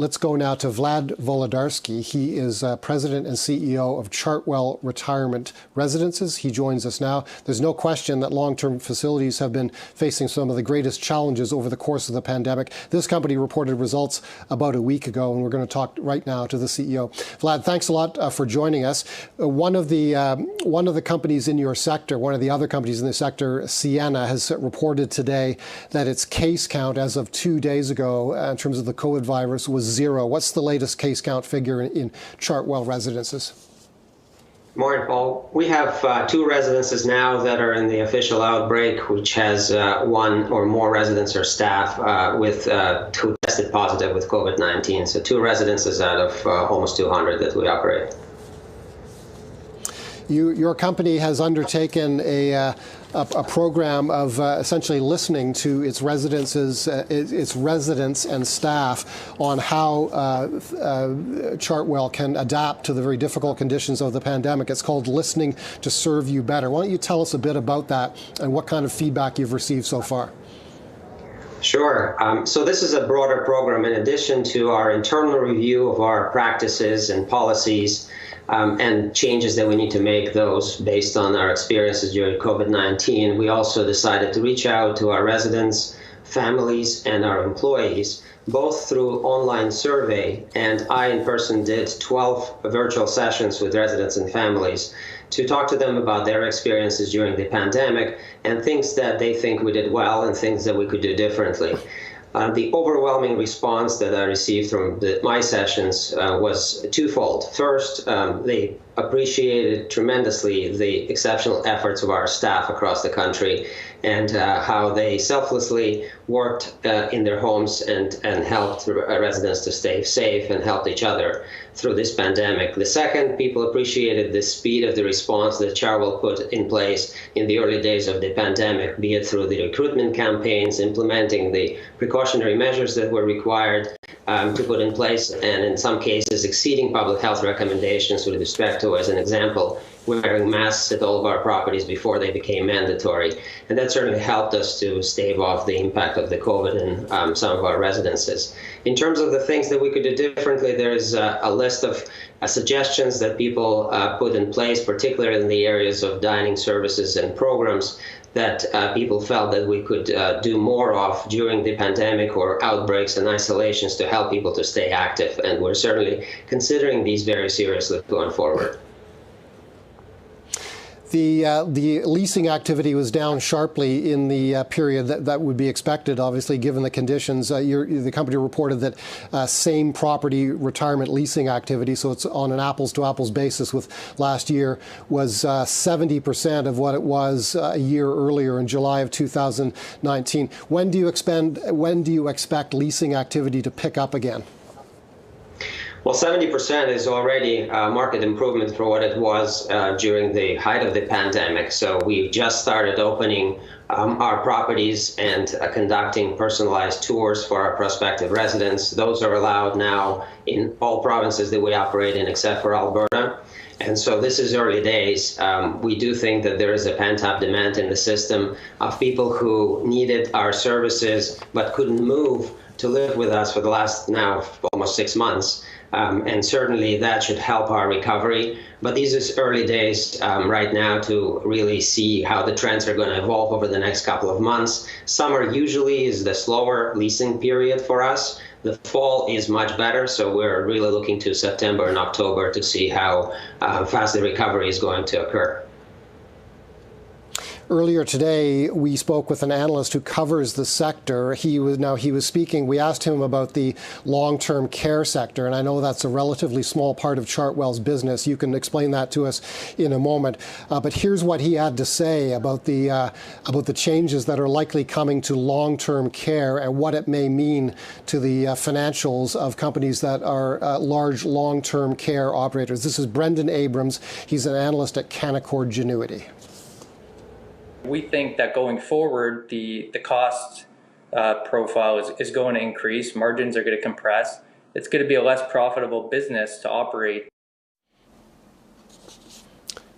Let's go now to Vlad Volodarski. He is President and CEO of Chartwell Retirement Residences. He joins us now. There's no question that long-term facilities have been facing some of the greatest challenges over the course of the pandemic. This company reported results about a week ago, and we're going to talk right now to the CEO. Vlad, thanks a lot for joining us. One of the companies in your sector, one of the other companies in the sector, Sienna, has reported today that its case count as of 2 days ago in terms of the COVID virus was 0. What's the latest case count figure in Chartwell residences? Morning, Paul. We have 2 residences now that are in the official outbreak, which has 1 or more residents or staff who tested positive with COVID-19. So 2 residences out of almost 200 that we operate. Your company has undertaken a program of essentially listening to its residents and staff on how Chartwell can adapt to the very difficult conditions of the pandemic. It's called Listening to Serve You Better. Why don't you tell us a bit about that and what kind of feedback you've received so far? Sure. So this is a broader program in addition to our internal review of our practices and policies and changes that we need to make those based on our experiences during COVID-19. We also decided to reach out to our residents, families, and our employees, both through online survey, and I in person did 12 virtual sessions with residents and families to talk to them about their experiences during the pandemic and things that they think we did well and things that we could do differently. The overwhelming response that I received from my sessions was twofold. First, they appreciated tremendously the exceptional efforts of our staff across the country and how they selflessly worked in their homes and helped residents to stay safe and helped each other through this pandemic. The second, people appreciated the speed of the response that Chartwell put in place in the early days of the pandemic, be it through the recruitment campaigns, implementing the precautionary measures that were required to put in place, and in some cases exceeding public health recommendations with respect to, as an example, wearing masks at all of our properties before they became mandatory. And that certainly helped us to stave off the impact of the COVID in some of our residences. In terms of the things that we could do differently, there's a list of suggestions that people put in place, particularly in the areas of dining services and programs that people felt that we could do more of during the pandemic or outbreaks and isolations to help people to stay active. And we're certainly considering these very seriously going forward. The leasing activity was down sharply in the period that would be expected, obviously, given the conditions. The company reported that same property retirement leasing activity, so it's on an apples-to-apples basis with last year, was 70% of what it was a year earlier in July of 2019. When do you expect leasing activity to pick up again? Well, 70% is already a market improvement for what it was during the height of the pandemic. So we've just started opening our properties and conducting personalized tours for our prospective residents. Those are allowed now in all provinces that we operate in except for Alberta. And so this is early days. We do think that there is a pent-up demand in the system of people who needed our services but couldn't move to live with us for the last now almost 6 months. And certainly that should help our recovery. But these are early days right now to really see how the trends are going to evolve over the next couple of months. Summer usually is the slower leasing period for us. The fall is much better, so we're really looking to September and October to see how fast the recovery is going to occur. Earlier today, we spoke with an analyst who covers the sector. He was speaking. We asked him about the long-term care sector, and I know that's a relatively small part of Chartwell's business. You can explain that to us in a moment. But here's what he had to say about the changes that are likely coming to long-term care and what it may mean to the financials of companies that are large long-term care operators. This is Brendan Abrams. He's an analyst at Canaccord Genuity. We think that going forward, the cost profile is going to increase. Margins are going to compress. It's going to be a less profitable business to operate.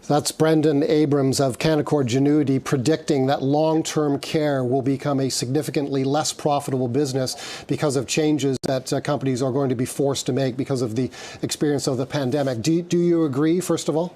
That's Brendan Abrams of Canaccord Genuity predicting that long-term care will become a significantly less profitable business because of changes that companies are going to be forced to make because of the experience of the pandemic. Do you agree, first of all?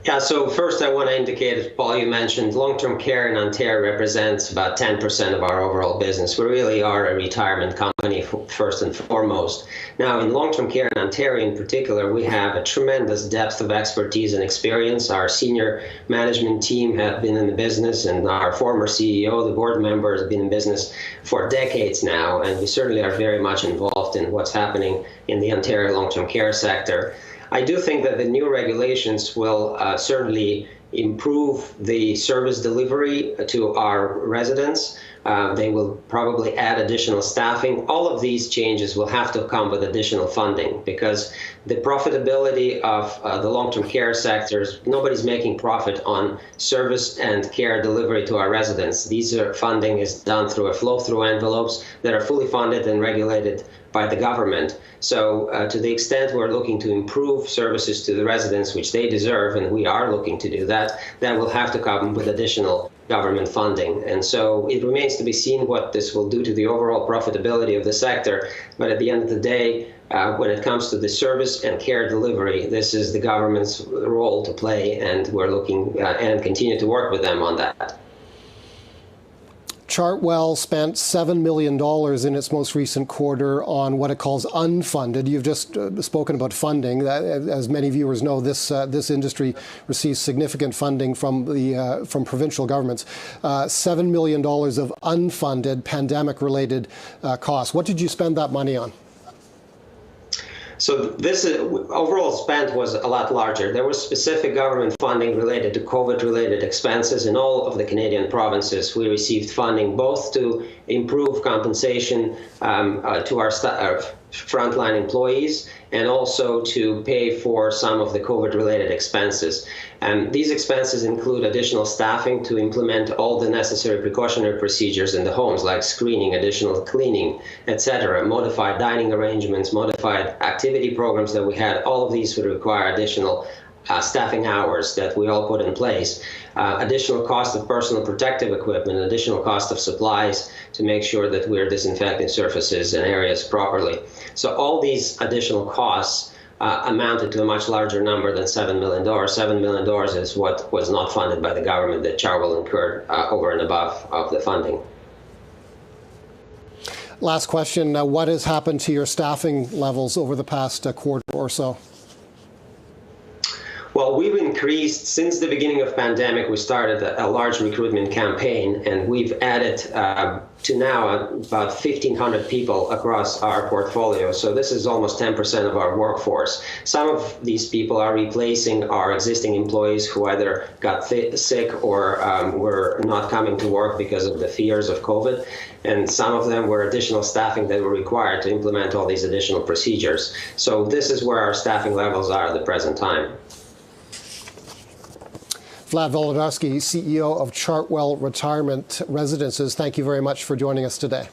Yeah, so first I want to indicate, as Paul, you mentioned, long-term care in Ontario represents about 10% of our overall business. We really are a retirement company first and foremost. Now, in long-term care in Ontario in particular, we have a tremendous depth of expertise and experience. Our senior management team have been in the business, and our former CEO, the board members, have been in business for decades now, and we certainly are very much involved in what's happening in the Ontario long-term care sector. I do think that the new regulations will certainly improve the service delivery to our residents. They will probably add additional staffing. All of these changes will have to come with additional funding because the profitability of the long-term care sectors, nobody's making profit on service and care delivery to our residents. Funding is done through flow-through envelopes that are fully funded and regulated by the government. So to the extent we're looking to improve services to the residents, which they deserve, and we are looking to do that, that will have to come with additional government funding. And so it remains to be seen what this will do to the overall profitability of the sector. But at the end of the day, when it comes to the service and care delivery, this is the government's role to play, and we're looking and continue to work with them on that. Chartwell spent $7 million in its most recent quarter on what it calls unfunded. You've just spoken about funding. As many viewers know, this industry receives significant funding from provincial governments. $7 million of unfunded pandemic-related costs. What did you spend that money on? So this overall spend was a lot larger. There was specific government funding related to COVID-related expenses in all of the Canadian provinces. We received funding both to improve compensation to our frontline employees and also to pay for some of the COVID-related expenses. And these expenses include additional staffing to implement all the necessary precautionary procedures in the homes, like screening, additional cleaning, etc., modified dining arrangements, modified activity programs that we had. All of these would require additional staffing hours that we all put in place, additional cost of personal protective equipment, additional cost of supplies to make sure that we're disinfecting surfaces and areas properly. So all these additional costs amounted to a much larger number than $7 million. $7 million is what was not funded by the government that Chartwell incurred over and above of the funding. Last question, what has happened to your staffing levels over the past quarter or so? Well, we've increased since the beginning of pandemic. We started a large recruitment campaign, and we've added to now about 1,500 people across our portfolio. So this is almost 10% of our workforce. Some of these people are replacing our existing employees who either got sick or were not coming to work because of the fears of COVID. And some of them were additional staffing that were required to implement all these additional procedures. So this is where our staffing levels are at the present time. Vlad Volodarski, CEO of Chartwell Retirement Residences, thank you very much for joining us today.